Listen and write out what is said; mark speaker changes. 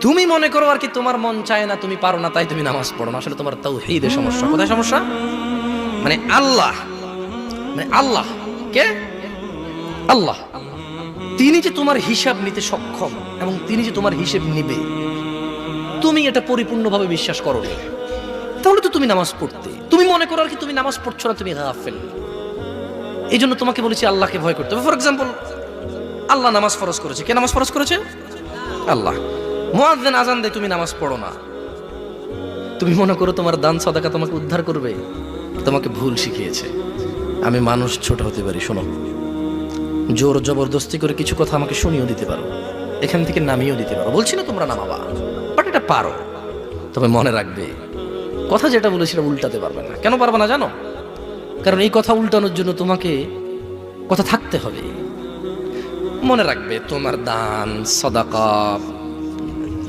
Speaker 1: তুমি মনে করো আর কি তোমার মন চায় না, তুমি পারো না, তাই তুমি নামাজ পড়ো না। আসলে তোমার তাওহীদের সমস্যা। কোথায় সমস্যা? মানে আল্লাহ, মানে আল্লাহ কে? আল্লাহ তিনি যে তোমার হিসাব নিতে সক্ষম এবং তিনি যে তোমার হিসেব নিবে, তুমি এটা পরিপূর্ণভাবে বিশ্বাস করো না, তাহলে তো তুমি নামাজ পড়তে। তুমি মনে করো আর কি তুমি নামাজ পড়ছো না, তুমি গাফেল। এই জন্য তোমাকে বলেছি আল্লাহকে ভয় করতে হবে। ফর এক্সাম্পল, আল্লাহ নামাজ ফরজ করেছে। কে নামাজ ফরজ করেছে? আল্লাহ। মুয়াজ্জিন আজান দেয়, তুমি নামাজ পড়ো না। তুমি মনে করো তোমার দান সাদাকা তোমাকে উদ্ধার করবে? তোমাকে ভুল শিখিয়েছে। আমি মানুষ, ছোট হতে পারি, শোনো, জোর জবরদস্তি করে কিছু কথা আমাকে শুনিয়েও দিতে পারো, এখান থেকে নামিয়েও দিতে পারো। বলছি না তোমরা নামাবা, বাট এটা পারো। তবে মনে রাখবে, কথা যেটা বলেছিলাম উল্টাতে পারবে না। কেন পারবে না জানো? কারণ এই কথা উল্টানোর জন্য তোমাকে কথা থাকতে হবে। মনে রাখবে, তোমার দান সাদাকা